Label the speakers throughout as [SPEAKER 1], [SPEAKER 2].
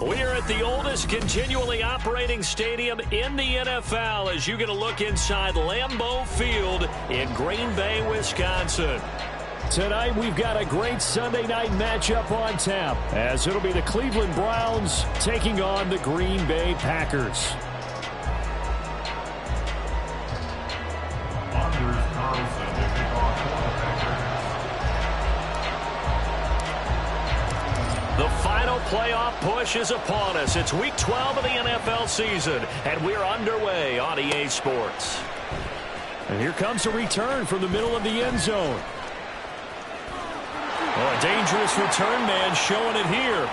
[SPEAKER 1] We are at the oldest continually operating stadium in the NFL as you get a look inside Lambeau Field in Green Bay, Wisconsin. Tonight, we've got a great Sunday night matchup on tap, as it'll be the Cleveland Browns taking on the Green Bay Packers. The final playoff push is upon us. It's Week 12 of the NFL season, and we're underway on EA Sports. And here comes a return from the middle of the end zone. Oh, a dangerous return man showing it here.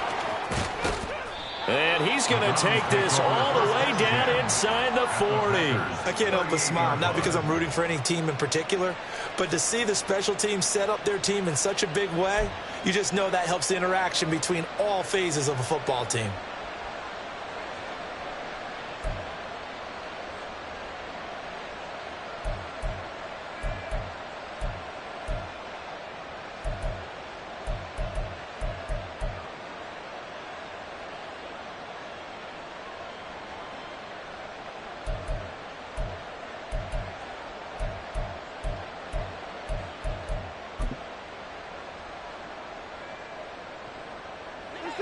[SPEAKER 1] And he's going to take this all the way down inside the 40.
[SPEAKER 2] I can't help but smile, not because I'm rooting for any team in particular, but to see the special team set up their team in such a big way, you just know that helps the interaction between all phases of a football team.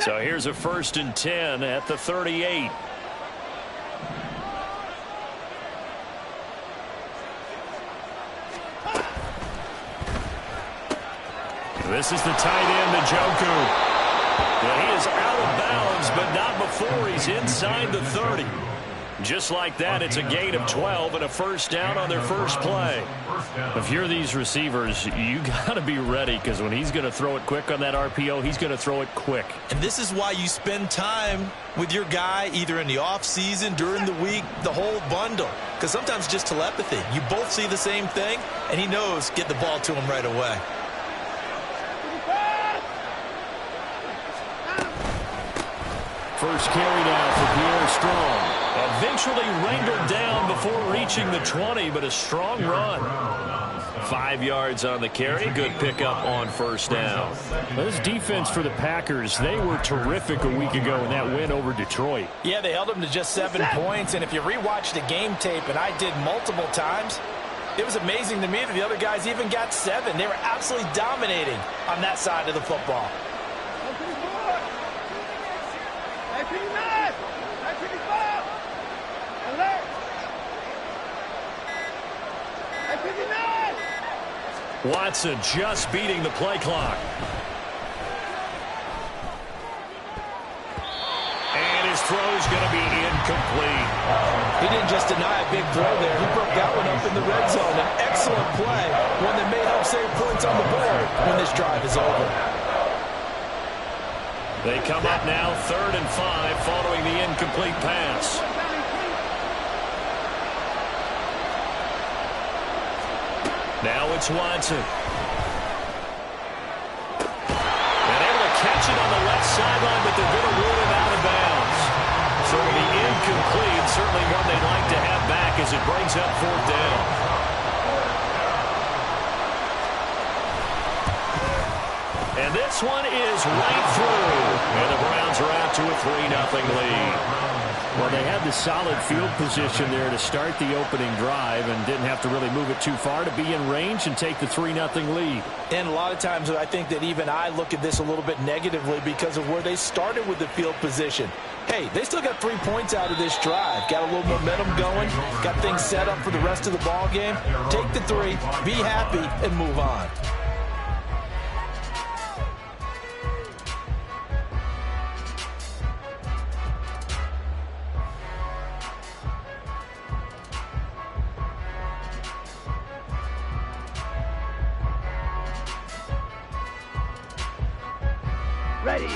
[SPEAKER 1] So here's a 1st and 10 at the 38. This is the tight end, Njoku. Well, he is out of bounds, but not before he's inside the 30. Just like that, it's a gain of 12 and a 1st down on their first play. If you're these receivers, you got to be ready, because when he's going to throw it quick on that RPO, he's going to throw it quick.
[SPEAKER 2] And this is why you spend time with your guy either in the offseason, during the week, the whole bundle. Because sometimes just telepathy. You both see the same thing, and he knows get the ball to him right away.
[SPEAKER 1] First carry now for Pierre Strong. Eventually wrangled down before reaching the 20, but a strong run. 5 yards on the carry. Good pickup on 1st down. This defense for the Packers, they were terrific a week ago in that win over Detroit.
[SPEAKER 3] Yeah, they held them to just 7 points, and if you rewatch the game tape, and I did multiple times, it was amazing to me that the other guys even got 7. They were absolutely dominating on that side of the football.
[SPEAKER 1] Watson just beating the play clock. And his throw's going to be incomplete.
[SPEAKER 2] He didn't just deny a big throw there. He broke that one up in the red zone. An excellent play, one that may help save points on the board when this drive is over.
[SPEAKER 1] They come up now 3rd and 5 following the incomplete pass. Now it's Watson. And able to catch it on the left sideline, but they're going to rule him out of bounds. So it'll be incomplete. Certainly one they'd like to have back as it brings up 4th down. And this one is right through. And the Browns are out to a 3-0 lead. Well, they had the solid field position there to start the opening drive and didn't have to really move it too far to be in range and take the 3-0 lead.
[SPEAKER 3] And a lot of times I think that even I look at this a little bit negatively because of where they started with the field position. Hey, they still got 3 points out of this drive. Got a little momentum going. Got things set up for the rest of the ball game. Take the 3, be happy, and move on.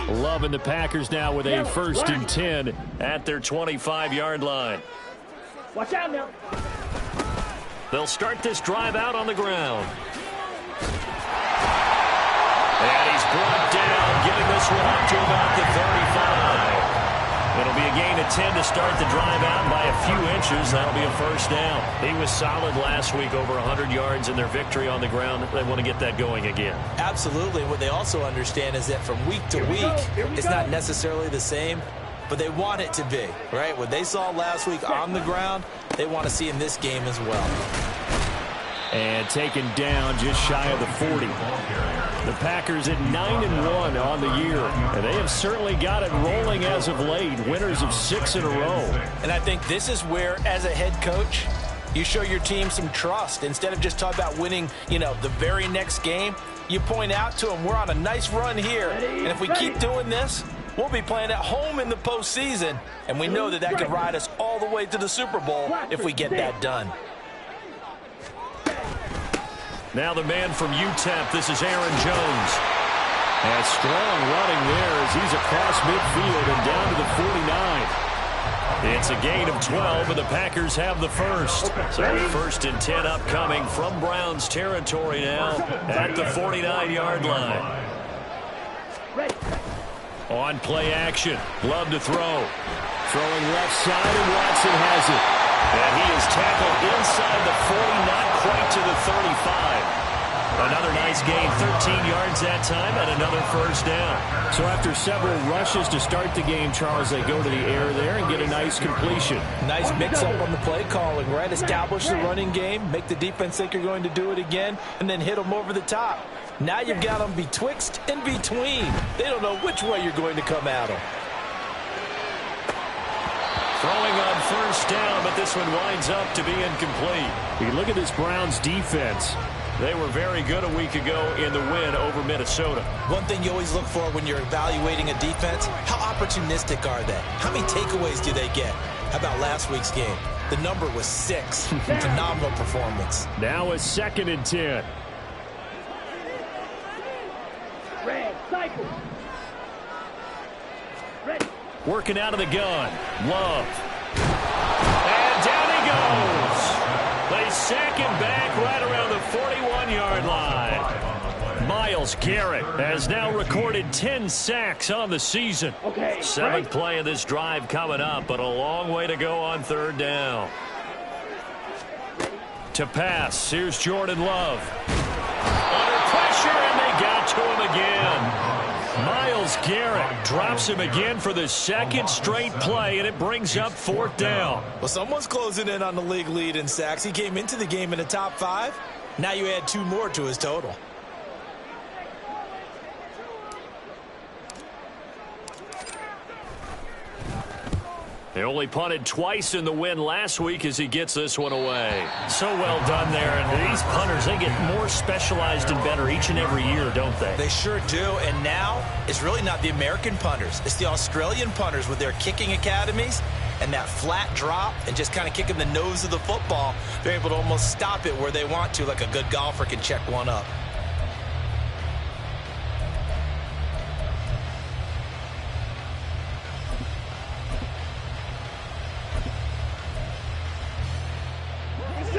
[SPEAKER 1] Loving the Packers now with a 1st and 10 at their 25-yard line.
[SPEAKER 4] Watch out now.
[SPEAKER 1] They'll start this drive out on the ground. And he's brought down, getting this one up to about the 35. It'll be a gain of 10 to start the drive out by a few inches. That'll be a 1st down. He was solid last week, over 100 yards in their victory on the ground. They want to get that going again.
[SPEAKER 2] Absolutely. What they also understand is that from week to week, it's not necessarily the same.
[SPEAKER 3] but they want it to be, right? What they saw last week on the ground, they want to see in this game as well.
[SPEAKER 1] And taken down just shy of the 40. The Packers at 9-1 on the year. And they have certainly got it rolling as of late. Winners of 6 in a row.
[SPEAKER 3] And I think this is where, as a head coach, you show your team some trust. Instead of just talking about winning, the very next game, you point out to them, we're on a nice run here. And if we keep doing this, we'll be playing at home in the postseason. And we know that could ride us all the way to the Super Bowl if we get that done.
[SPEAKER 1] Now the man from UTEP, this is Aaron Jones. And strong running there as he's across midfield and down to the 49. It's a gain of 12, and the Packers have the first. So 1st and 10 upcoming from Browns territory now at the 49-yard line. On play action, Love to throw. Throwing left side, and Watson has it. And he is tackled inside the 40, not quite to the 35. Another nice gain, 13 yards that time, and another first down. So after several rushes to start the game, Charles, they go to the air there and get a nice completion.
[SPEAKER 3] Nice mix-up on the play calling, right? Establish the running game, make the defense think you're going to do it again, and then hit them over the top. Now you've got them betwixt and between. They don't know which way you're going to come at them.
[SPEAKER 1] Throwing on first down, but this one winds up to be incomplete. You look at this Browns defense. They were very good a week ago in the win over Minnesota.
[SPEAKER 3] One thing you always look for when you're evaluating a defense, how opportunistic are they? How many takeaways do they get? How about last week's game? The number was 6. Phenomenal performance.
[SPEAKER 1] Now a 2nd and 10.
[SPEAKER 4] Red, cycle. Red.
[SPEAKER 1] Working out of the gun. Love. And down he goes. They sack him back right around the 41-yard line. Myles Garrett has now recorded 10 sacks on the season.
[SPEAKER 4] Okay,
[SPEAKER 1] 7th play of this drive coming up, but a long way to go on 3rd down. To pass, here's Jordan Love. Under pressure, and they got to him again. Myles Garrett drops him again for the 2nd straight play, and it brings up 4th down.
[SPEAKER 3] Well, someone's closing in on the league lead in sacks. He came into the game in the top 5. Now you add 2 more to his total.
[SPEAKER 1] They only punted twice in the win last week as he gets this one away. So well done there. And these punters, they get more specialized and better each and every year, don't they?
[SPEAKER 3] They sure do. And now it's really not the American punters. It's the Australian punters with their kicking academies and that flat drop and just kind of kicking the nose of the football. They're able to almost stop it where they want to, like a good golfer can check one up.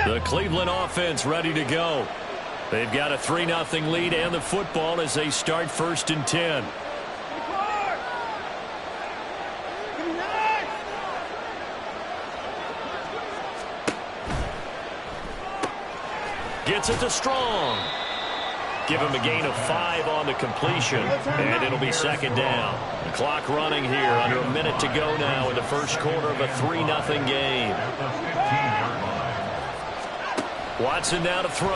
[SPEAKER 1] The Cleveland offense ready to go. They've got a 3-0 lead and the football as they start 1st and 10. Gets it to Strong. Give him a gain of 5 on the completion, and it'll be 2nd down. The clock running here, under a minute to go now in the first quarter of a 3-0 game. Watson now to throw.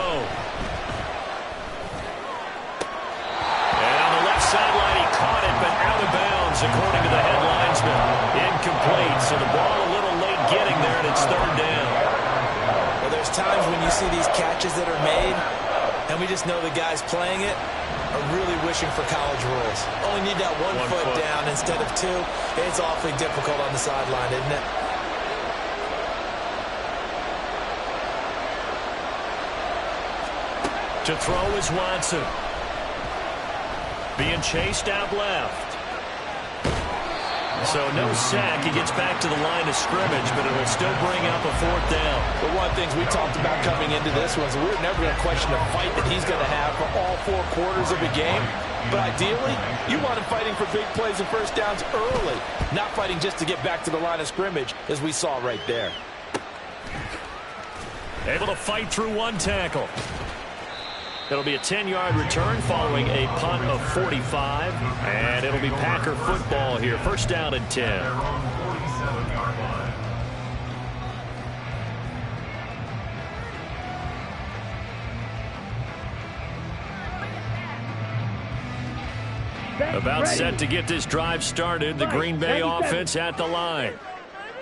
[SPEAKER 1] And on the left sideline, he caught it, but out of bounds, according to the head linesman. Incomplete, so the ball a little late getting there, and it's 3rd down.
[SPEAKER 3] Well, there's times when you see these catches that are made, and we just know the guys playing it are really wishing for college rules. Only need that one foot down instead of 2. It's awfully difficult on the sideline, isn't it?
[SPEAKER 1] To throw is Watson. Being chased out left. So no sack. He gets back to the line of scrimmage, but it will still bring up a 4th down.
[SPEAKER 3] But one of the things we talked about coming into this was we're never going to question the fight that he's going to have for all 4 quarters of the game. But ideally, you want him fighting for big plays and first downs early, not fighting just to get back to the line of scrimmage, as we saw right there.
[SPEAKER 1] Able to fight through one tackle. It'll be a 10-yard return following a punt of 45. And it'll be Packer football here. First down and 10. About set to get this drive started. The Green Bay offense at the line.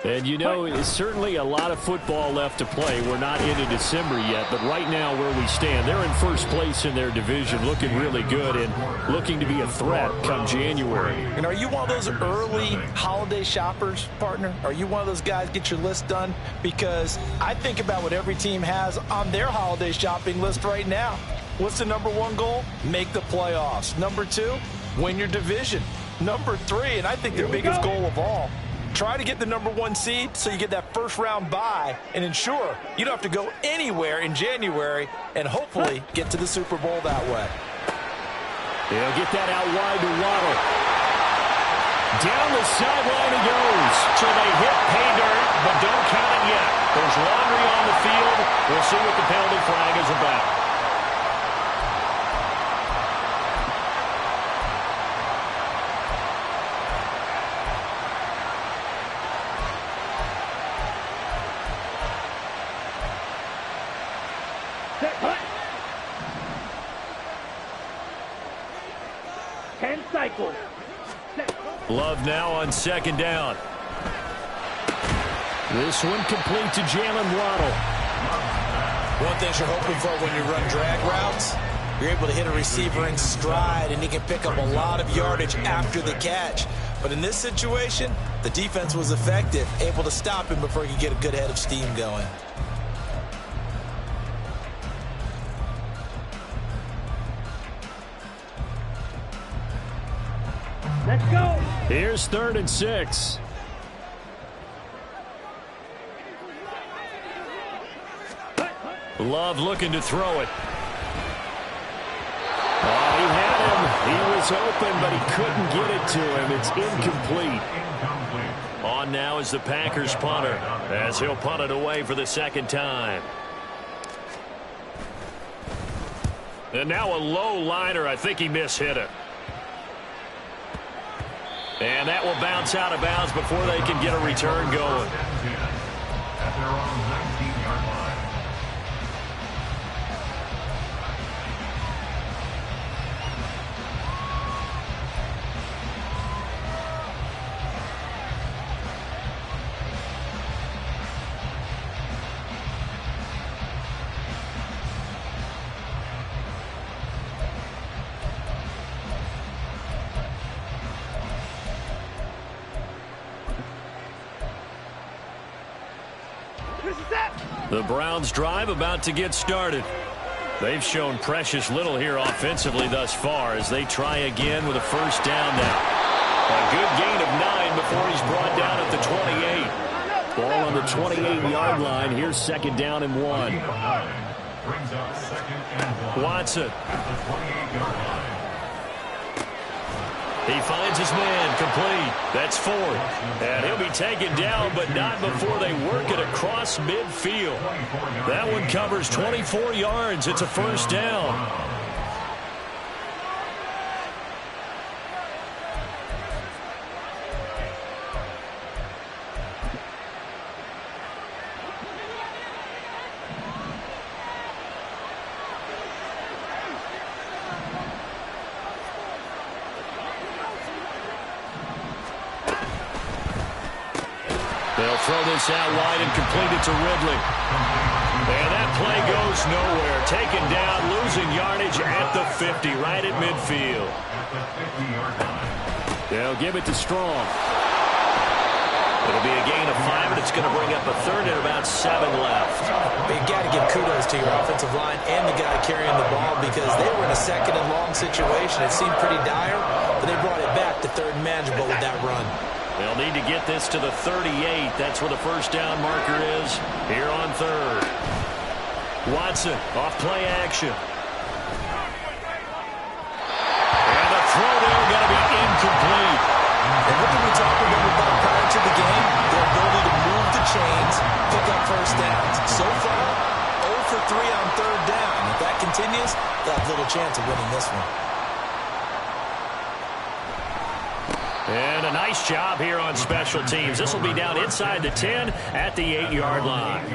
[SPEAKER 1] And, you know, it's certainly a lot of football left to play. We're not into December yet, but right now where we stand, they're in first place in their division, looking really good and looking to be a threat come January.
[SPEAKER 3] And are you one of those early holiday shoppers, partner? Are you one of those guys get your list done? Because I think about what every team has on their holiday shopping list right now. What's the number one goal? Make the playoffs. Number two, win your division. Number three, and I think their biggest goal of all, try to get the number one seed so you get that first round bye and ensure you don't have to go anywhere in January and hopefully get to the Super Bowl that way.
[SPEAKER 1] They'll get that out wide to Waddle. Down the sideline he goes. So they hit pay dirt, but don't count it yet. There's laundry on the field. We'll see what the penalty flag is about. Love now on second down. This one complete to Jalen Waddle.
[SPEAKER 3] One thing you're hoping for when you run drag routes, you're able to hit a receiver in stride and he can pick up a lot of yardage after the catch. But in this situation, the defense was effective, able to stop him before he could get a good head of steam going.
[SPEAKER 4] Let's go.
[SPEAKER 1] Here's 3rd and 6. Love looking to throw it. Oh, he had him. He was open, but he couldn't get it to him. It's incomplete. On now is the Packers punter as he'll punt it away for the second time. And now a low liner. I think he mishit it. And that will bounce out of bounds before they can get a return going.
[SPEAKER 5] At their own 19-yard line.
[SPEAKER 1] The Browns drive about to get started. They've shown precious little here offensively thus far as they try again with a first down now. A good gain of 9 before he's brought down at the 28. Ball on the 28-yard line. Here's second down and 1.
[SPEAKER 5] Brings up second and 1.
[SPEAKER 1] Watson.
[SPEAKER 5] At the 28-yard line.
[SPEAKER 1] He finds his man complete. That's 4. And he'll be taken down, but not before they work it across midfield. That one covers 24 yards. It's a first down. They'll throw this out wide and complete it to Ridley. And that play goes nowhere. Taken down, losing yardage at the 50, right at midfield. They'll give it to Strong. It'll be a gain of 5, and it's going to bring up a third and about 7 left.
[SPEAKER 3] You've got to give kudos to your offensive line and the guy carrying the ball because they were in a second and long situation. It seemed pretty dire, but they brought it back to third and manageable with that run.
[SPEAKER 1] They'll need to get this to the 38. That's where the first down marker is here on 3rd. Watson off play action. And the throw there going to be incomplete.
[SPEAKER 3] And what did we talk about prior to the game? Their ability to move the chains, pick up first downs. So far, 0 for 3 on 3rd down. If that
[SPEAKER 2] continues, they'll have little chance of winning this one.
[SPEAKER 1] And a nice job here on special teams. This will be down inside the 10 at the 8-yard line.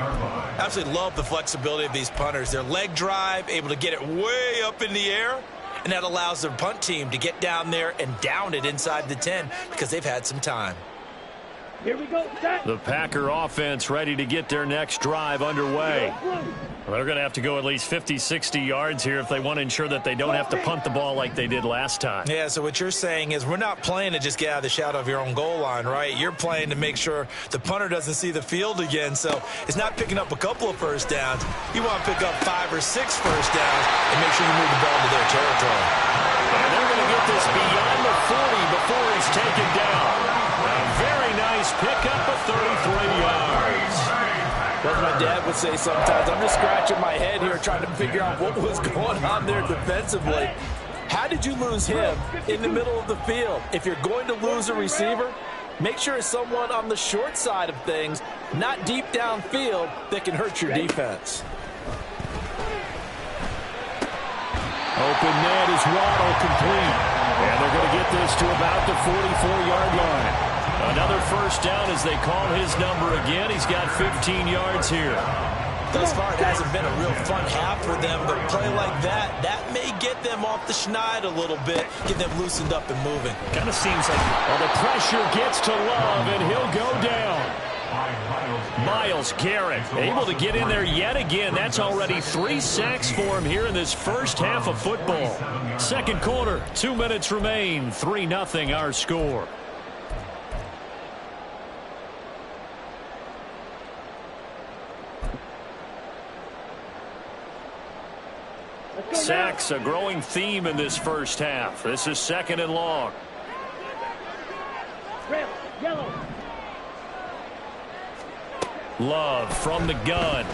[SPEAKER 2] Absolutely love the flexibility of these punters. Their leg drive, able to get it way up in the air, and that allows their punt team to get down there and down it inside the 10 because they've had some time.
[SPEAKER 4] Here we go. Set.
[SPEAKER 1] The Packer offense ready to get their next drive underway. Well, they're going to have to go at least 50, 60 yards here if they want to ensure that they don't have to punt the ball like they did last time.
[SPEAKER 2] Yeah, so what you're saying is we're not playing to just get out of the shadow of your own goal line, right? You're playing to make sure the punter doesn't see the field again. So it's not picking up a couple of first downs. You want to pick up 5 or 6 first downs and make sure you move the ball to their territory.
[SPEAKER 1] And they're going to get this beyond the 40 before he's taken down. A very nice pickup of 33 yards.
[SPEAKER 3] As my dad would say sometimes, I'm just scratching my head here trying to figure out what was going on there defensively. How did you lose him in the middle of the field? If you're going to lose a receiver, make sure it's someone on the short side of things, not deep downfield, that can hurt your defense.
[SPEAKER 1] Open net is Waddle complete. And they're going to get this to about the 44-yard line. Another first down as they call his number again. He's got 15 yards here.
[SPEAKER 2] Thus far, it hasn't been a real fun half for them, but a play like that, that may get them off the schneid a little bit, get them loosened up and moving.
[SPEAKER 1] Kind of seems like the pressure gets to Love, and he'll go down. Myles Garrett able to get in there yet again. That's already 3 sacks for him here in this first half of football. Second quarter, 2 minutes remain. 3-0 our score. Sacks, a growing theme in this first half. This is 2nd and long.
[SPEAKER 4] Red, yellow.
[SPEAKER 1] Love from the gun.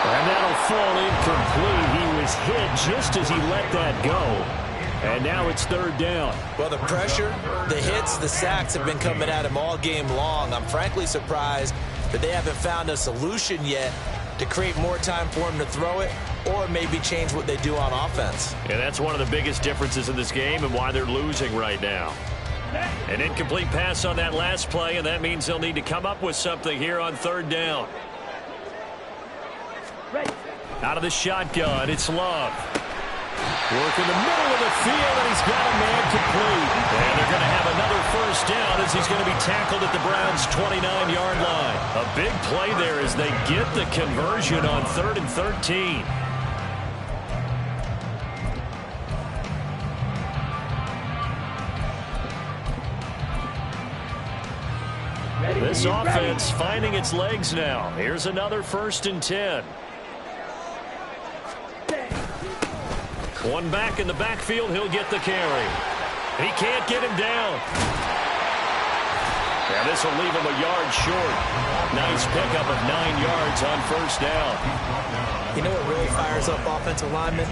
[SPEAKER 1] And that'll fall incomplete. He was hit just as he let that go. And now it's 3rd down.
[SPEAKER 2] Well, the pressure, the hits, the sacks have been coming at him all game long. I'm frankly surprised that they haven't found a solution yet to create more time for him to throw it or maybe change what they do on offense.
[SPEAKER 1] And that's one of the biggest differences in this game and why they're losing right now. An incomplete pass on that last play, and that means they'll need to come up with something here on 3rd down. Out of the shotgun, it's Love. Work in the middle of the field, and he's got a man complete. And they're going to have another first down as he's going to be tackled at the Browns' 29-yard line. A big play there as they get the conversion on 3rd and 13. This offense finding its legs now. Here's another 1st and 10. One back in the backfield, he'll get the carry. He can't get him down. And this will leave him a yard short. Nice pickup of 9 yards on 1st down.
[SPEAKER 2] You know what really fires up offensive linemen?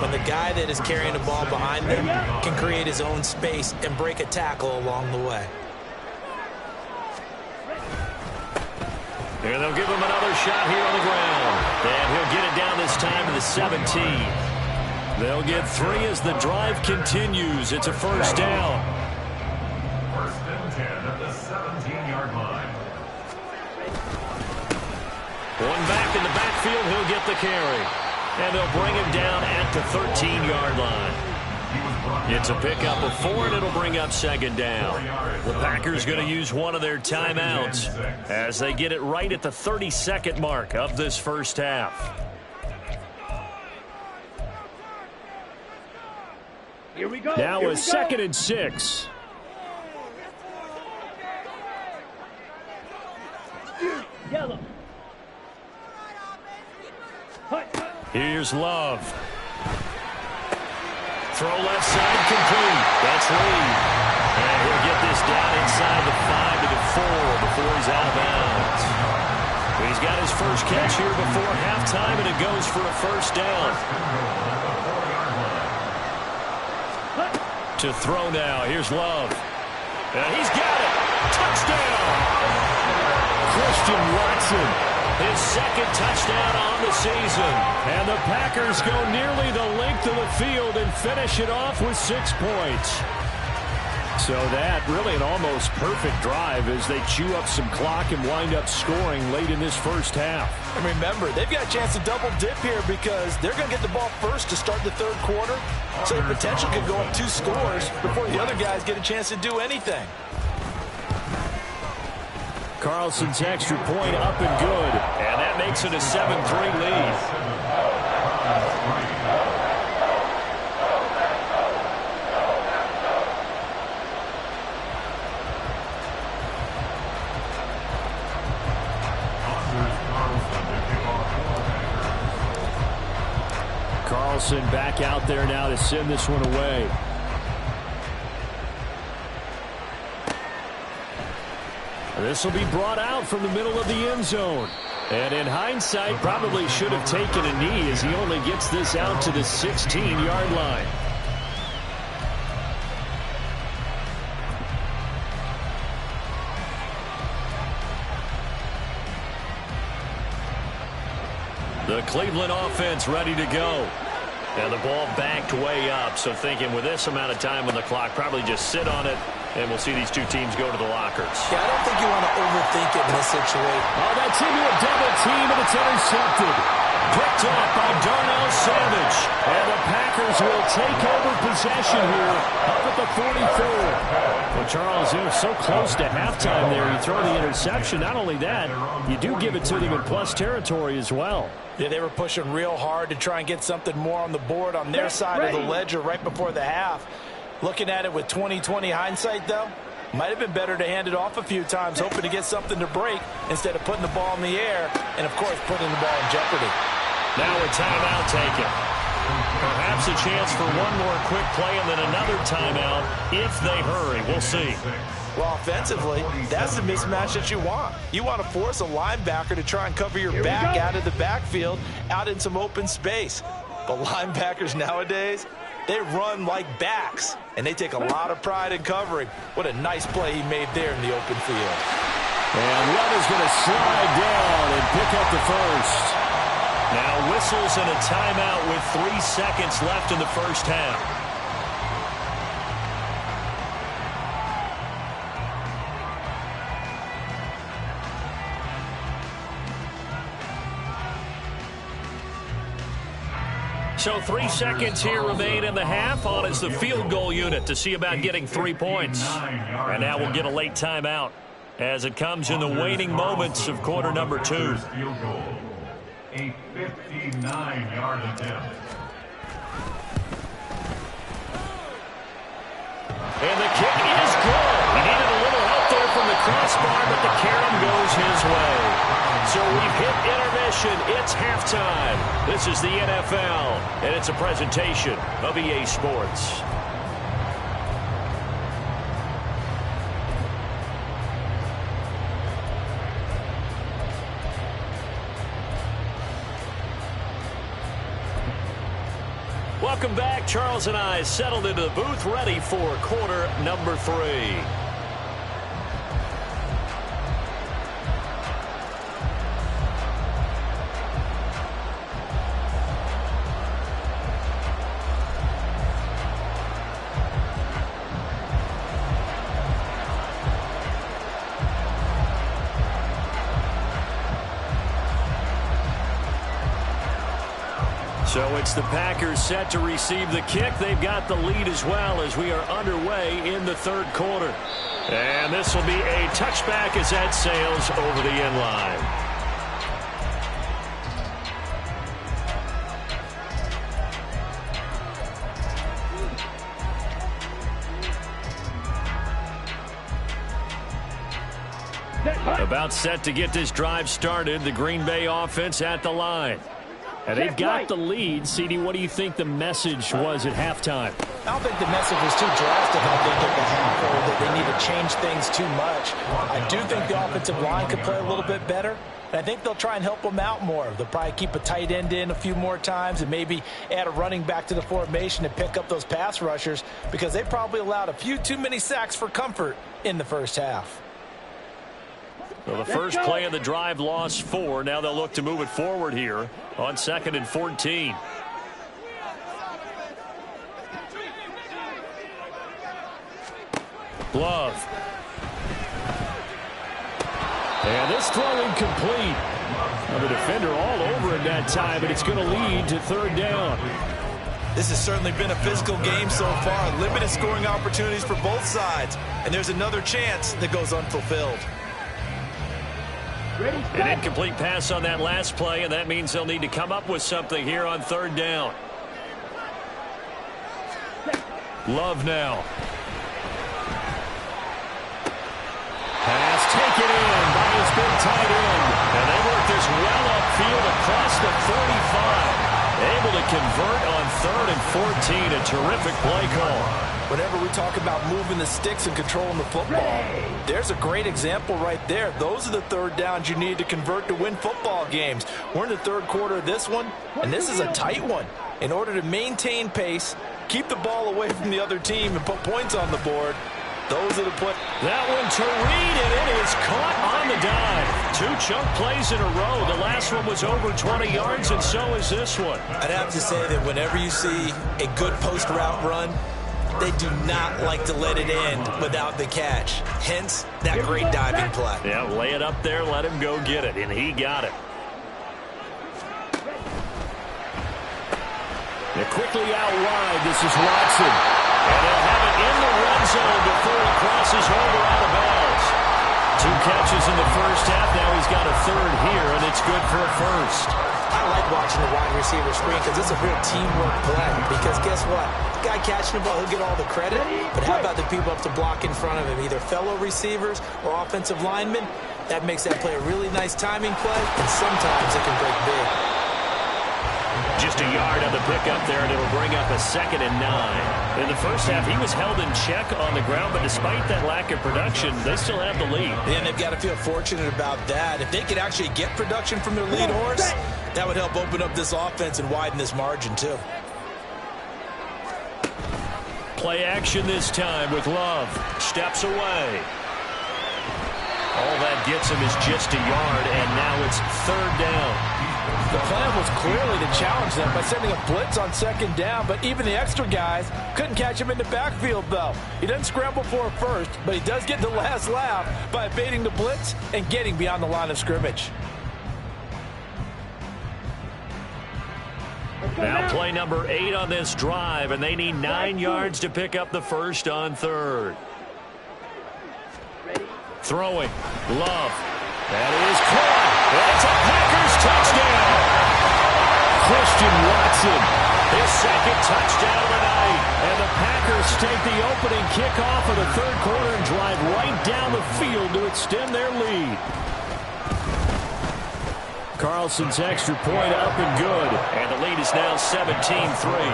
[SPEAKER 2] When the guy that is carrying the ball behind them can create his own space and break a tackle along the way.
[SPEAKER 1] And they'll give him another shot here on the ground. And he'll get it down this time to the 17. They'll get 3 as the drive continues. It's a 1st down.
[SPEAKER 5] 1st and 10 at the 17-yard line.
[SPEAKER 1] One back in the backfield, he'll get the carry. And they'll bring him down at the 13-yard line. It's a pickup of 4, and it'll bring up 2nd down. The Packers going to use one of their timeouts as they get it right at the 32nd mark of this first half.
[SPEAKER 4] Here we go.
[SPEAKER 1] Now
[SPEAKER 4] Here
[SPEAKER 1] a
[SPEAKER 4] we
[SPEAKER 1] 2nd
[SPEAKER 4] go.
[SPEAKER 1] and 6.
[SPEAKER 4] Yellow.
[SPEAKER 1] Here's Love. Throw left side complete. That's Reed. And he'll get this down inside the 5 to the 4 before he's out of bounds. He's got his first catch here before halftime, and it goes for a 1st down. To throw now. Here's Love. And he's got it. Touchdown. Christian Watson His second touchdown on the season. And the Packers go nearly the length of the field and finish it off with 6 points. So that really an almost perfect drive as they chew up some clock and wind up scoring late in this first half.
[SPEAKER 3] And remember, they've got a chance to double dip here because they're going to get the ball first to start the third quarter. So the potential could go up 2 scores before the other guys get a chance to do anything.
[SPEAKER 1] Carlson's extra point up and good. And that makes it a 7-3 lead. Carlson back out there now to send this one away. This will be brought out from the middle of the end zone. And in hindsight, probably should have taken a knee as he only gets this out to the 16-yard line. The Cleveland offense ready to go. And the ball backed way up, so thinking with this amount of time on the clock, probably just sit on it, and we'll see these two teams go to the lockers.
[SPEAKER 3] Yeah, I don't think you want to overthink it in this situation.
[SPEAKER 1] Oh, that's into a double team, and it's intercepted. Picked up by Darnell Savage. And the Packers will take over possession here up at the 44. Well, Charles, they're so close to halftime there. You throw the interception. Not only that, you do give it to them in plus territory as well.
[SPEAKER 3] Yeah, they were pushing real hard to try and get something more on the board on their side of the ledger right before the half. Looking at it with 20/20 hindsight, though, might have been better to hand it off a few times, hoping to get something to break instead of putting the ball in the air and, of course, putting the ball in jeopardy.
[SPEAKER 1] Now a timeout taken. Perhaps a chance for one more quick play and then another timeout if they hurry. We'll see.
[SPEAKER 3] Well, offensively, that's the mismatch that you want. You want to force a linebacker to try and cover your back out of the backfield, out in some open space. But linebackers nowadays, they run like backs, and they take a lot of pride in covering. What a nice play he made there in the open field.
[SPEAKER 1] And Love is going to slide down and pick up the first. Now whistles and a timeout with 3 seconds left in the first half. So 3 seconds here remain in the half. On is the field goal unit to see about getting 3 points. And now we'll get a late timeout as it comes in the waning moments of quarter number 2.
[SPEAKER 5] A 59-yard attempt.
[SPEAKER 1] And the kick is good. He needed a little help there from the crossbar, but the carom goes his way. So we've hit intermission. It's halftime. This is the NFL, and it's a presentation of EA Sports. Welcome back. Charles and I settled into the booth, ready for quarter number 3. So it's the Packers set to receive the kick. They've got the lead as well as we are underway in the third quarter. And this will be a touchback as that sails over the end line. About set to get this drive started. The Green Bay offense at the line. And they've got the lead. CD, what do you think the message was at halftime?
[SPEAKER 3] I don't think the message was too drastic, I think, at the half, or that they need to change things too much. I do think the offensive line could play a little bit better. And I think they'll try and help them out more. They'll probably keep a tight end in a few more times and maybe add a running back to the formation and pick up those pass rushers because they probably allowed a few too many sacks for comfort in the first half.
[SPEAKER 1] Well, the first play of the drive lost 4. Now they'll look to move it forward here on 2nd and 14. Love. And this throw incomplete. The defender all over it that time, but it's going to lead to 3rd down.
[SPEAKER 2] This has certainly been a physical game so far. Limited scoring opportunities for both sides. And there's another chance that goes unfulfilled.
[SPEAKER 1] An incomplete pass on that last play, and that means they'll need to come up with something here on 3rd down. Love now. Pass taken in by his big tight end. And they work this well upfield across the 45. Able to convert on 3rd and 14. A terrific play call.
[SPEAKER 3] Whenever we talk about moving the sticks and controlling the football, there's a great example right there. Those are the 3rd downs you need to convert to win football games. We're in the 3rd quarter of this one, and this is a tight one. In order to maintain pace, keep the ball away from the other team, and put points on the board, those are the plays.
[SPEAKER 1] That one to Reed, and it is caught on the dive. 2 chunk plays in a row. The last one was over 20 yards, and so is this one.
[SPEAKER 2] I'd have to say that whenever you see a good post route run, they do not like to let it end without the catch. Hence, that great diving play.
[SPEAKER 1] Yeah, lay it up there, let him go get it, and he got it. And quickly out wide, this is Watson. And they'll have it in the red zone before he crosses over out of bounds. 2 catches in the first half. Now he's got a 3rd here, and it's good for a 1st.
[SPEAKER 6] I like watching the wide receiver screen because it's a real teamwork play. Because guess what? The guy catching the ball, he'll get all the credit. But how about the people up to block in front of him, either fellow receivers or offensive linemen? That makes that play a really nice timing play, and sometimes it can break big.
[SPEAKER 1] Just a yard on the pickup there, and it'll bring up a 2nd and 9. In the first half, he was held in check on the ground, but despite that lack of production, they still have the lead.
[SPEAKER 2] And they've got to feel fortunate about that. If they could actually get production from their lead horse, that would help open up this offense and widen this margin, too.
[SPEAKER 1] Play action this time with Love. Steps away. All that gets him is just a yard, and now it's 3rd down.
[SPEAKER 3] The plan was clearly to challenge them by sending a blitz on 2nd down, but even the extra guys couldn't catch him in the backfield, though. He doesn't scramble for a first, but he does get the last laugh by evading the blitz and getting beyond the line of scrimmage.
[SPEAKER 1] Now play number 8 on this drive, and they need 9 yards to pick up the 1st on 3rd. Throwing. Love. That is caught. That's a Packers touchdown. Christian Watson, his 2nd touchdown of the night. And the Packers take the opening kickoff of the 3rd quarter and drive right down the field to extend their lead. Carlson's extra point up and good. And the lead is now 17-3.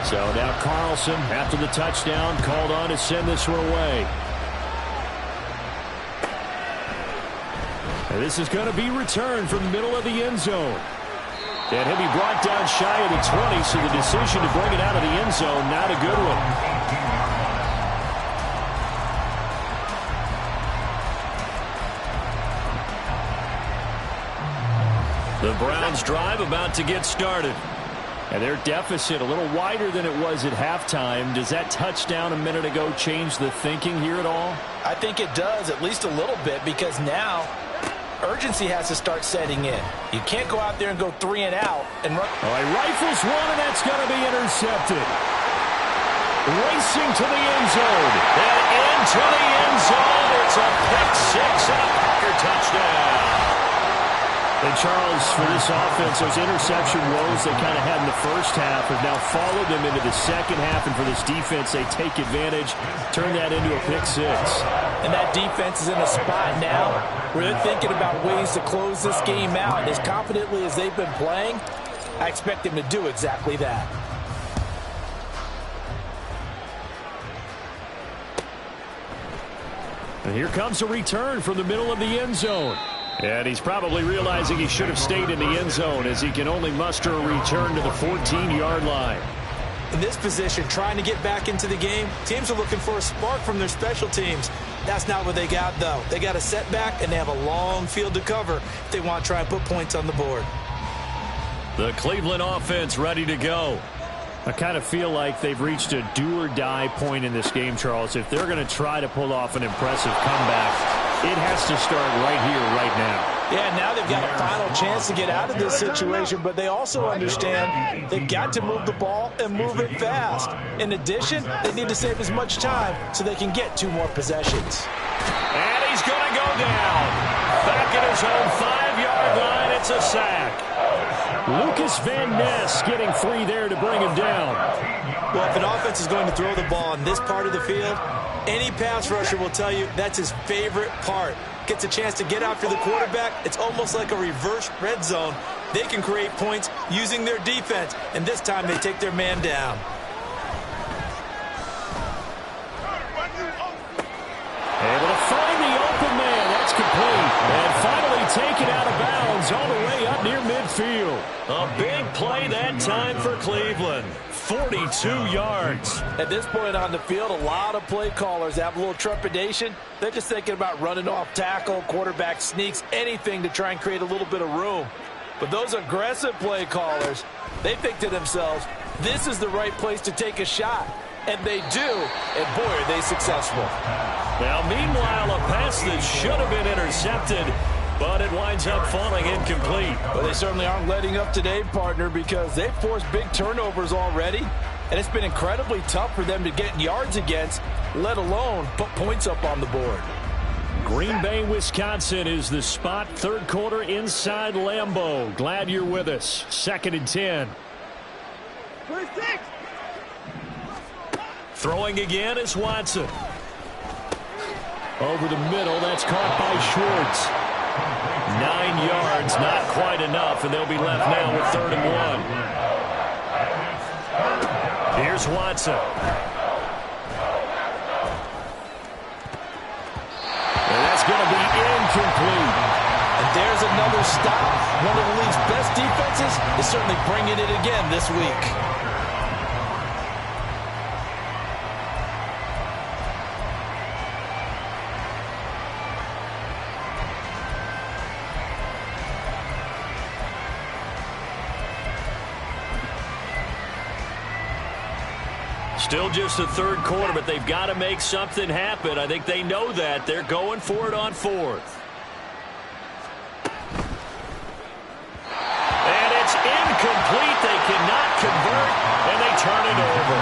[SPEAKER 1] So now Carlson, after the touchdown, called on to send this one away. And this is going to be returned from the middle of the end zone. And he'll be brought down shy of the 20, so the decision to bring it out of the end zone, not a good one. The Browns drive about to get started. And their deficit a little wider than it was at halftime. Does that touchdown a minute ago change the thinking here at all?
[SPEAKER 3] I think it does, at least a little bit, because now urgency has to start setting in. You can't go out there and go 3 and out and run.
[SPEAKER 1] All right, rifles one, and that's going to be intercepted. Racing to the end zone. And into the end zone. It's a pick 6 and a Packer touchdown. And Charles, for this offense, those interception woes they kind of had in the first half have now followed them into the second half. And for this defense, they take advantage, turn that into a pick 6.
[SPEAKER 3] And that defense is in a spot now where they're thinking about ways to close this game out. And as confidently as they've been playing, I expect them to do exactly that.
[SPEAKER 1] And here comes a return from the middle of the end zone. And he's probably realizing he should have stayed in the end zone as he can only muster a return to the 14-yard line.
[SPEAKER 6] In this position, trying to get back into the game, teams are looking for a spark from their special teams. That's not what they got, though. They got a setback, and they have a long field to cover if they want to try and put points on the board.
[SPEAKER 1] The Cleveland offense ready to go.
[SPEAKER 7] I kind of feel like they've reached a do-or-die point in this game, Charles. If they're going to try to pull off an impressive comeback, it has to start right here, right now.
[SPEAKER 3] Yeah, now they've got a final chance to get out of this situation, but they also understand they've got to move the ball and move it fast. In addition, they need to save as much time so they can get 2 more possessions.
[SPEAKER 1] And he's going to go down. Back at his own 5-yard line, it's a sack.
[SPEAKER 7] Lucas Van Ness getting 3 there to bring him down.
[SPEAKER 6] Well, if an offense is going to throw the ball on this part of the field, any pass rusher will tell you that's his favorite part. Gets a chance to get after the quarterback. It's almost like a reverse red zone. They can create points using their defense, and this time they take their man down.
[SPEAKER 7] Able to find the open man. That's complete. And finally taken out of bounds all the way up near midfield.
[SPEAKER 1] A big play that time for Cleveland. 42 yards.
[SPEAKER 3] At this point on the field, a lot of play callers have a little trepidation. They're just thinking about running off tackle, quarterback sneaks, anything to try and create a little bit of room. But those aggressive play callers, they think to themselves, this is the right place to take a shot. And they do, and boy, are they successful.
[SPEAKER 1] Now, meanwhile, a pass that should have been intercepted, but it winds up falling incomplete.
[SPEAKER 3] But they certainly aren't letting up today, partner, because they've forced big turnovers already, and it's been incredibly tough for them to get yards against, let alone put points up on the board.
[SPEAKER 7] Green Bay, Wisconsin is the spot. 3rd quarter inside Lambeau. Glad you're with us. 2nd and 10.
[SPEAKER 4] First 6.
[SPEAKER 1] Throwing again is Watson.
[SPEAKER 7] Over the middle, that's caught by Schwartz.
[SPEAKER 1] 9 yards, not quite enough, and they'll be left now with 3rd and 1. Here's Watson.
[SPEAKER 7] And that's going to be incomplete.
[SPEAKER 3] And there's another stop. One of the league's best defenses is certainly bringing it again this week.
[SPEAKER 1] Still just the 3rd quarter, but they've got to make something happen. I think they know that. They're going for it on 4th. And it's incomplete. They cannot convert, and they turn it over.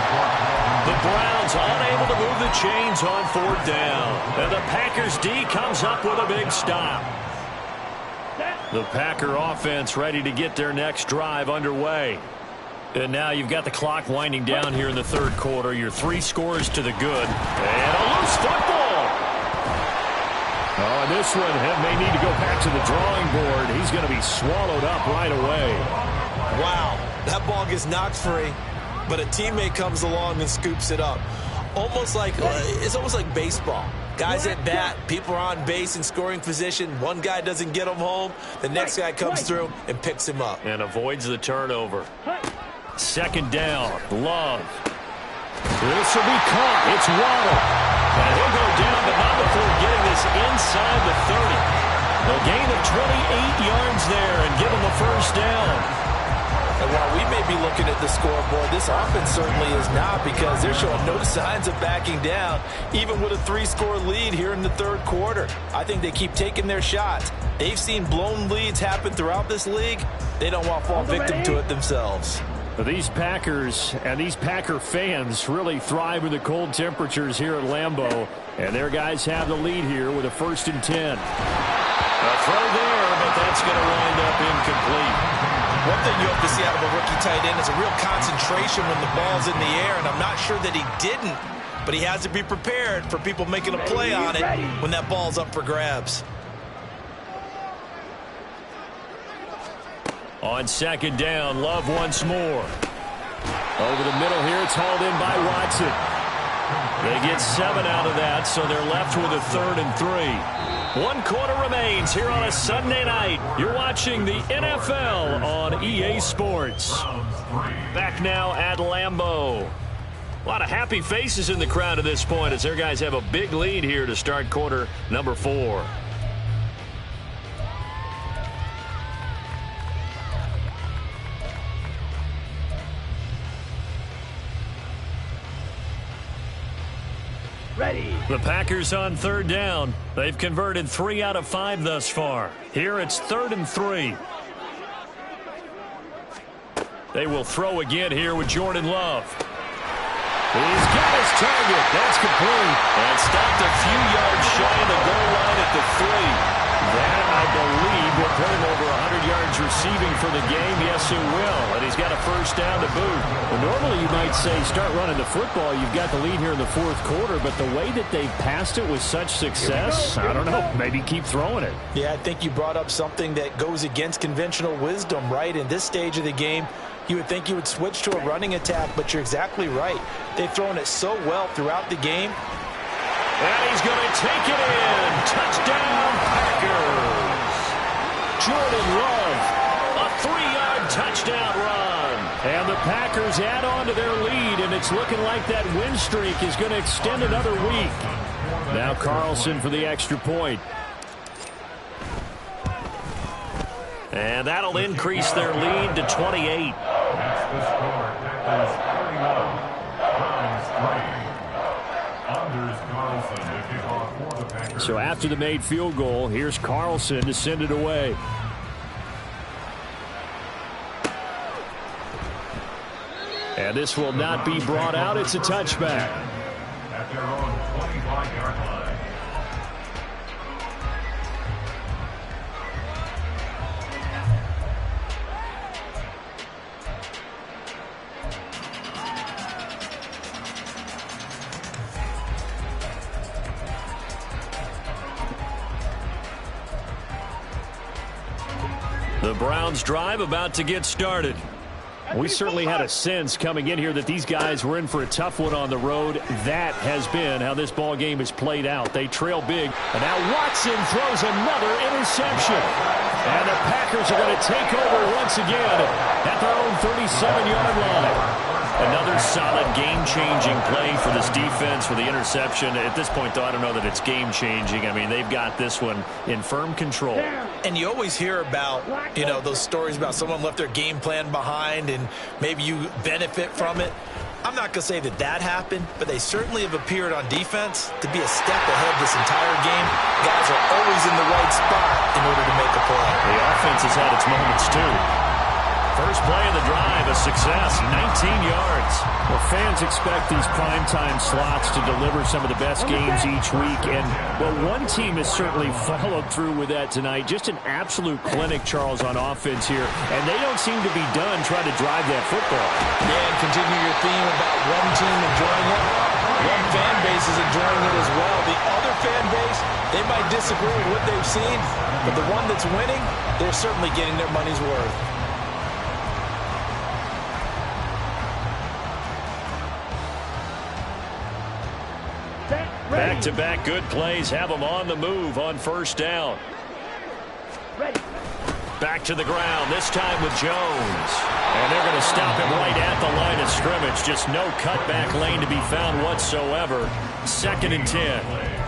[SPEAKER 1] The Browns unable to move the chains on 4th down. And the Packers D comes up with a big stop. The Packer offense ready to get their next drive underway. And now you've got the clock winding down here in the 3rd quarter. Your 3 scores to the good. And a loose football.
[SPEAKER 7] Oh, and this one may need to go back to the drawing board. He's going to be swallowed up right away.
[SPEAKER 6] Wow, that ball gets knocked free, but a teammate comes along and scoops it up. It's almost like baseball. Guys at bat, people are on base in scoring position. One guy doesn't get him home. The next guy comes through and picks him up.
[SPEAKER 1] And avoids the turnover. 2nd down, Love.
[SPEAKER 7] This will be caught. It's Waddle.
[SPEAKER 1] And he'll go down, but not before getting this inside the 30. A gain of 28 yards there and give him a 1st down.
[SPEAKER 3] And while we may be looking at the scoreboard, this offense certainly is not, because they're showing no signs of backing down, even with a 3-score lead here in the 3rd quarter. I think they keep taking their shots. They've seen blown leads happen throughout this league. They don't want to fall victim to it themselves.
[SPEAKER 7] These Packers and these Packer fans really thrive in the cold temperatures here at Lambeau. And their guys have the lead here with a 1st and 10.
[SPEAKER 1] A throw there, but that's going to wind up incomplete.
[SPEAKER 3] One thing you have to see out of a rookie tight end is a real concentration when the ball's in the air, and I'm not sure that he didn't, but he has to be prepared for people making a play on it when that ball's up for grabs.
[SPEAKER 1] On 2nd down, Love once more.
[SPEAKER 7] Over the middle here, it's hauled in by Watson.
[SPEAKER 1] They get 7 out of that, so they're left with a 3rd and 3. 1 quarter remains here on a Sunday night. You're watching the NFL on EA Sports. Back now at Lambeau. A lot of happy faces in the crowd at this point as their guys have a big lead here to start quarter number 4.
[SPEAKER 4] Ready.
[SPEAKER 1] The Packers on 3rd down. They've converted 3 out of 5 thus far. Here it's 3rd and 3. They will throw again here with Jordan Love. He's got his target. That's complete. And stopped a few yards shy of the goal line at the 3. That, I believe, will put him over 100 yards receiving for the game. Yes, it will. And he's got a 1st down to boot.
[SPEAKER 7] Well, normally you might say start running the football. You've got the lead here in the 4th quarter. But the way that they passed it with such success, I don't know. Maybe keep throwing it.
[SPEAKER 3] Yeah, I think you brought up something that goes against conventional wisdom, right? In this stage of the game, you would think you would switch to a running attack, but you're exactly right. They've thrown it so well throughout the game.
[SPEAKER 1] And he's going to take it in. Touchdown, Packers. Jordan Love, a 3-yard touchdown run.
[SPEAKER 7] And the Packers add on to their lead, and it's looking like that win streak is going to extend another week. Now Carlson for the extra point.
[SPEAKER 1] And that'll increase their lead to 28.
[SPEAKER 5] That's the score. Packers 31, Browns 3. Anders Carlson to kick off for the Packers.
[SPEAKER 7] So after the made field goal, here's Carlson to send it away. And this will not be brought out. It's a touchback.
[SPEAKER 5] At their own 25-yard line.
[SPEAKER 1] The Browns drive about to get started.
[SPEAKER 7] We certainly had a sense coming in here that these guys were in for a tough one on the road. That has been how this ball game has played out. They trail big. And now Watson throws another interception. And the Packers are going to take over once again at their own 37-yard line.
[SPEAKER 1] Another solid game-changing play for this defense for the interception. At this point, though, I don't know that it's game-changing. I mean, they've got this one in firm control.
[SPEAKER 2] And you always hear about, you know, those stories about someone left their game plan behind and maybe you benefit from it. I'm not going to say that that happened, but they certainly have appeared on defense to be a step ahead this entire game. Guys are always in the right spot in order to make a play.
[SPEAKER 1] The offense has had its moments, too. First play of the drive, a success, 19 yards.
[SPEAKER 7] Well, fans expect these primetime slots to deliver some of the best games each week. And, well, one team has certainly followed through with that tonight. Just an absolute clinic, Charles, on offense here. And they don't seem to be done trying to drive that football.
[SPEAKER 3] Yeah, and continue your theme about one team enjoying it. One fan base is enjoying it as well. The other fan base, they might disagree with what they've seen, but the one that's winning, they're certainly getting their money's worth.
[SPEAKER 1] Back-to-back good plays have them on the move on 1st down.
[SPEAKER 4] Ready.
[SPEAKER 1] Back to the ground, this time with Jones. And they're going to stop him right at the line of scrimmage. Just no cutback lane to be found whatsoever. 2nd and 10.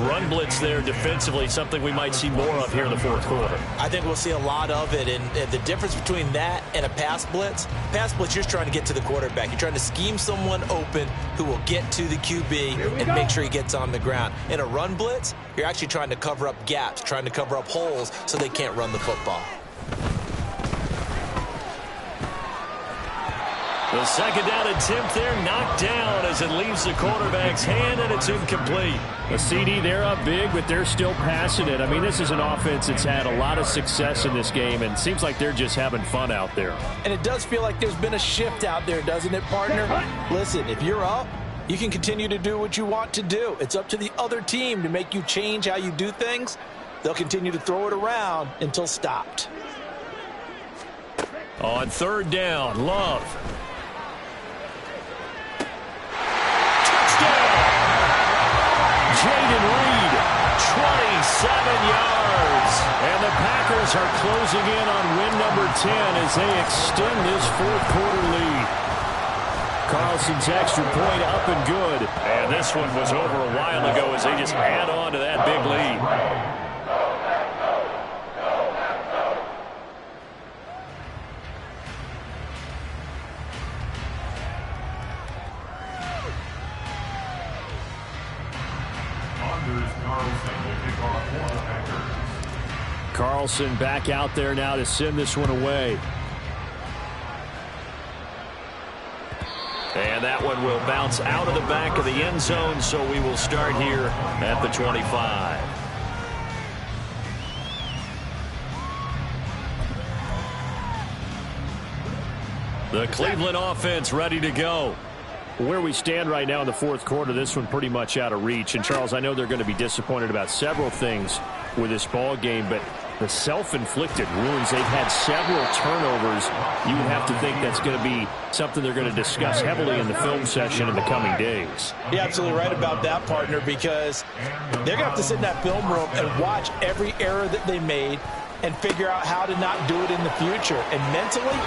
[SPEAKER 1] Run blitz there defensively, something we might see more of here in the 4th quarter.
[SPEAKER 6] I think we'll see a lot of it, and the difference between that and a pass blitz, you're just trying to get to the quarterback. You're trying to scheme someone open who will get to the QB and make sure he gets on the ground. In a run blitz, you're actually trying to cover up gaps, trying to cover up holes so they can't run the football.
[SPEAKER 1] The 2nd down attempt there knocked down as it leaves the quarterback's hand, and it's incomplete.
[SPEAKER 7] A CD, they're up big, but they're still passing it. I mean, this is an offense that's had a lot of success in this game, and it seems like they're just having fun out there.
[SPEAKER 3] And it does feel like there's been a shift out there, doesn't it, partner? Listen, if you're up, you can continue to do what you want to do. It's up to the other team to make you change how you do things. They'll continue to throw it around until stopped.
[SPEAKER 1] On 3rd down, Love. Jaden Reed, 27 yards. And the Packers are closing in on win number 10 as they extend this fourth quarter lead. Carlson's extra point up and good. And this one was over a while ago as they just add on to that big lead. Carlson back out there now to send this one away. And that one will bounce out of the back of the end zone, so we will start here at the 25. The Cleveland offense ready to go. Where we stand right now in the fourth quarter, this one pretty much out of reach. And, Charles, I know they're going to be disappointed about several things with this ball game, but the self-inflicted wounds, they've had several turnovers. You would have to think that's going to be something they're going to discuss heavily in the film session in the coming days.
[SPEAKER 3] You're absolutely right about that, partner, because they're going to have to sit in that film room and watch every error that they made and figure out how to not do it in the future. And mentally,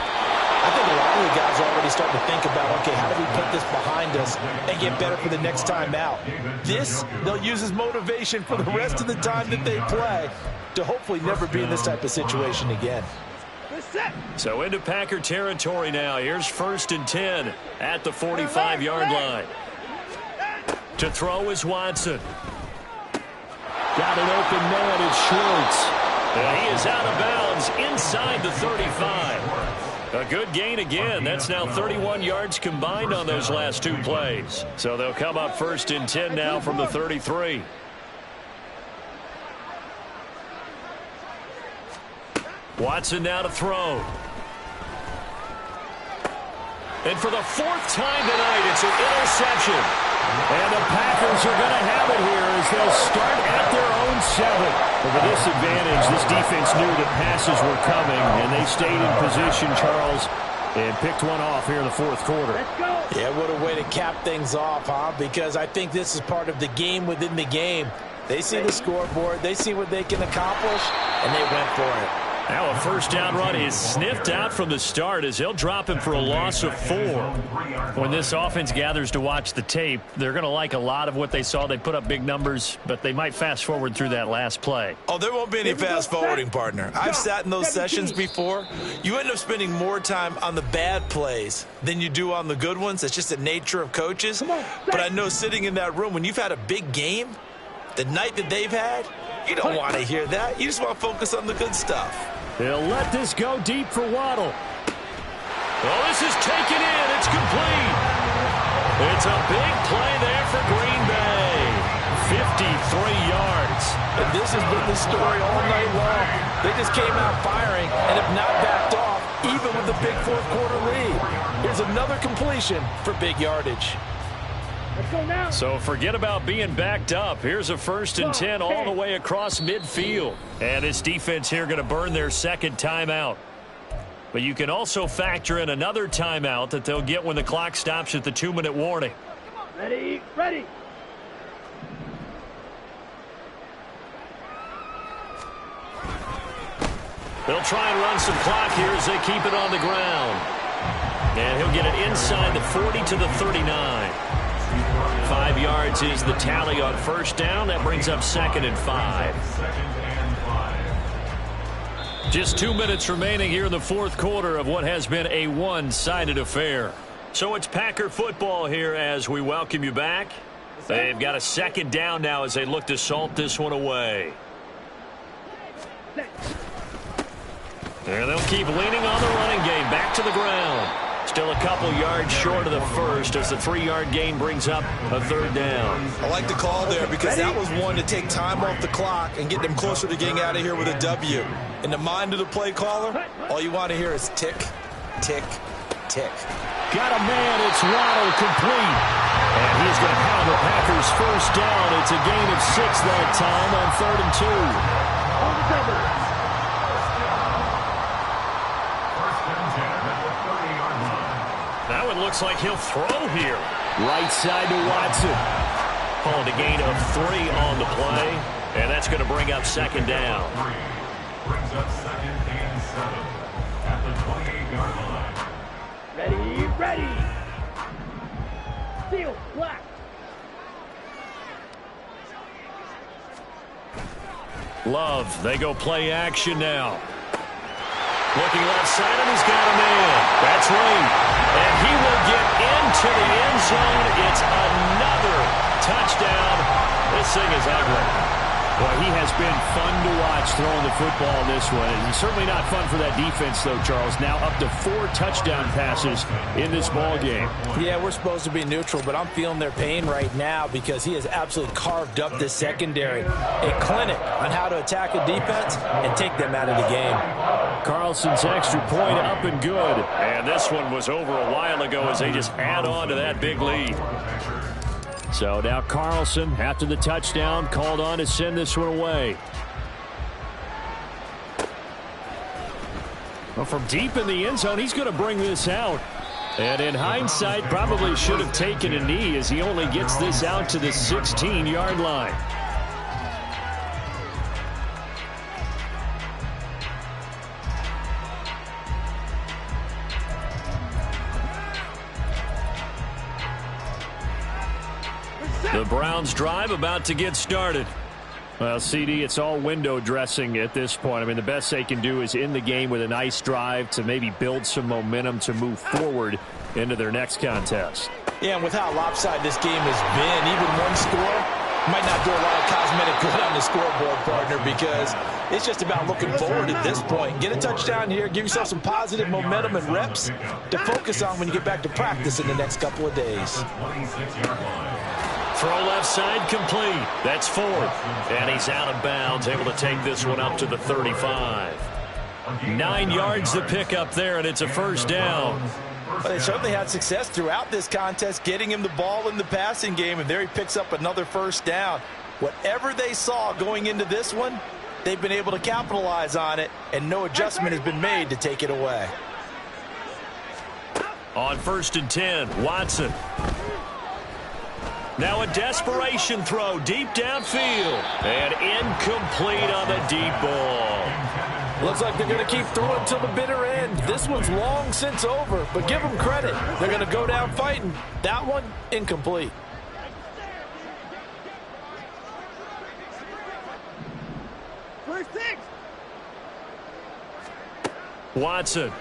[SPEAKER 3] I think a lot of the guys are already starting to think about, okay, how do we put this behind us and get better for the next time out? This, they'll use as motivation for the rest of the time that they play to hopefully never be in this type of situation again.
[SPEAKER 1] So into Packer territory now. Here's 1st and 10 at the 45-yard line. To throw is Watson.
[SPEAKER 7] Got an open man, it's Schwartz.
[SPEAKER 1] And he is out of bounds inside the 35. A good gain again. That's now 31 yards combined on those last two plays. So they'll come up 1st and 10 now from the 33. Watson now to throw. And for the 4th time tonight, it's an interception. And the Packers are going to have it here as they'll start at their own 7. But with this advantage, this defense knew that passes were coming, and they stayed in position, Charles, and picked one off here in the fourth quarter.
[SPEAKER 3] Yeah, what a way to cap things off, huh? Because I think this is part of the game within the game. They see the scoreboard, they see what they can accomplish, and they went for it.
[SPEAKER 1] Now a first down run is sniffed out from the start as they'll drop him for a loss of 4. When this offense gathers to watch the tape, they're going to like a lot of what they saw. They put up big numbers, but they might fast forward through that last play.
[SPEAKER 2] Oh, there won't be any fast forwarding, partner. I've sat in those sessions before. You end up spending more time on the bad plays than you do on the good ones. It's just the nature of coaches. But I know sitting in that room, when you've had a big game, the night that they've had, you don't want to hear that. You just want to focus on the good stuff.
[SPEAKER 7] They'll let this go deep for Waddle.
[SPEAKER 1] Oh, this is taken in. It's complete. It's a big play there for Green Bay. 53 yards.
[SPEAKER 3] And this has been the story all night long. They just came out firing and have not backed off, even with the big fourth quarter lead. Here's another completion for big yardage.
[SPEAKER 1] So forget about being backed up. Here's a 1st and 10 all the way across midfield. And this defense here going to burn their second timeout. But you can also factor in another timeout that they'll get when the clock stops at the 2-minute warning.
[SPEAKER 4] Ready, ready.
[SPEAKER 1] They'll try and run some clock here as they keep it on the ground. And he'll get it inside the 40 to the 39. 5 yards is the tally on first down. That brings up 2nd and 5. Just 2 minutes remaining here in the fourth quarter of what has been a one-sided affair. So it's Packer football here as we welcome you back. They've got a 2nd down now as they look to salt this one away. And they'll keep leaning on the running game. Back to the ground. Still a couple yards short of the first as the 3-yard gain brings up a 3rd down.
[SPEAKER 2] I like the call there because that was one to take time off the clock and get them closer to getting out of here with a W. In the mind of the play caller, all you want to hear is tick, tick, tick.
[SPEAKER 7] Got a man, it's Waddle, complete.
[SPEAKER 1] And he's going to have the Packers first down. It's a gain of 6 that time on 3rd and 2. That one looks like he'll throw here.
[SPEAKER 7] Right side to Watson.
[SPEAKER 1] Called a gain of 3 on the play. And that's going to bring up second down.
[SPEAKER 5] Brings up 2nd and 7 at the 28-yard line.
[SPEAKER 4] Ready, ready. Seal, black.
[SPEAKER 1] Love, they go play action now. Looking left side, and he's got a man. That's Lee. And he will get into the end zone. It's another touchdown. This thing is ugly.
[SPEAKER 7] Well, he has been fun to watch throwing the football this one. And certainly not fun for that defense, though, Charles. Now up to 4 touchdown passes in this ball game.
[SPEAKER 3] Yeah, we're supposed to be neutral, but I'm feeling their pain right now because he has absolutely carved up this secondary. A clinic on how to attack a defense and take them out of the game.
[SPEAKER 7] Carlson's extra point up and good.
[SPEAKER 1] And this one was over a while ago as they just add on to that big lead.
[SPEAKER 7] So now Carlson, after the touchdown, called on to send this one away. Well, from deep in the end zone, he's going to bring this out. And in hindsight, probably should have taken a knee as he only gets this out to the 16-yard line.
[SPEAKER 1] The Browns drive about to get started.
[SPEAKER 7] Well, CD, it's all window dressing at this point. I mean, the best they can do is end the game with a nice drive to maybe build some momentum to move forward into their next contest.
[SPEAKER 3] Yeah, and with how lopsided this game has been, even one score might not do a lot of cosmetic good on the scoreboard, partner, because it's just about looking forward at this point. Get a touchdown here, give yourself some positive momentum and reps to focus on when you get back to practice in the next couple of days.
[SPEAKER 1] Throw left side complete. That's 4th. And he's out of bounds, able to take this one up to the 35. 9 yards to pick up there, and it's a first down.
[SPEAKER 3] But they certainly had success throughout this contest, getting him the ball in the passing game, and there he picks up another first down. Whatever they saw going into this one, they've been able to capitalize on it, and no adjustment has been made to take it away.
[SPEAKER 1] On 1st and 10, Watson. Now a desperation throw deep downfield. And incomplete on the deep ball.
[SPEAKER 3] Looks like they're going to keep throwing till the bitter end. This one's long since over, but give them credit. They're going to go down fighting. That one, incomplete.
[SPEAKER 4] First 6.
[SPEAKER 1] Watson.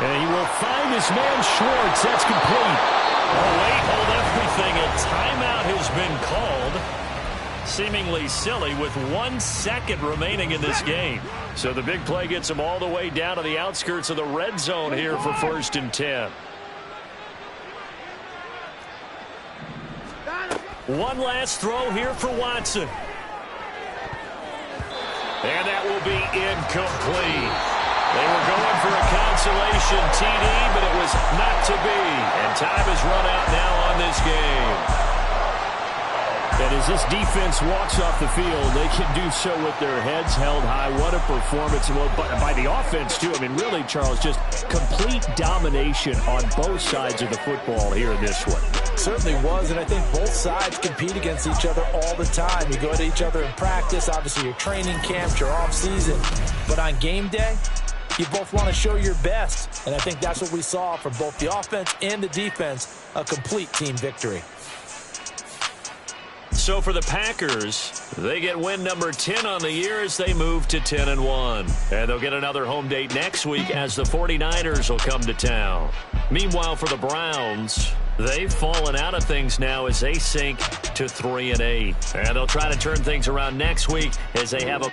[SPEAKER 7] And he will find his man Schwartz. That's complete.
[SPEAKER 1] Oh, wait, hold everything. A timeout has been called. Seemingly silly with 1 second remaining in this game. So the big play gets him all the way down to the outskirts of the red zone here for 1st and 10. One last throw here for Watson. And that will be incomplete. They were going for a consolation TD, but it was not to be. And time has run out now on this game.
[SPEAKER 7] And as this defense walks off the field, they can do so with their heads held high. What a performance by the offense, too. I mean, really, Charles, just complete domination on both sides of the football here in this one.
[SPEAKER 3] Certainly was, and I think both sides compete against each other all the time. You go to each other in practice, obviously your training camp, your off season. But on game day, you both want to show your best, and I think that's what we saw from both the offense and the defense, a complete team victory.
[SPEAKER 1] So for the Packers, they get win number 10 on the year as they move to 10-1. And they'll get another home date next week as the 49ers will come to town. Meanwhile, for the Browns, they've fallen out of things now as they sink to 3-8. And they'll try to turn things around next week as they have a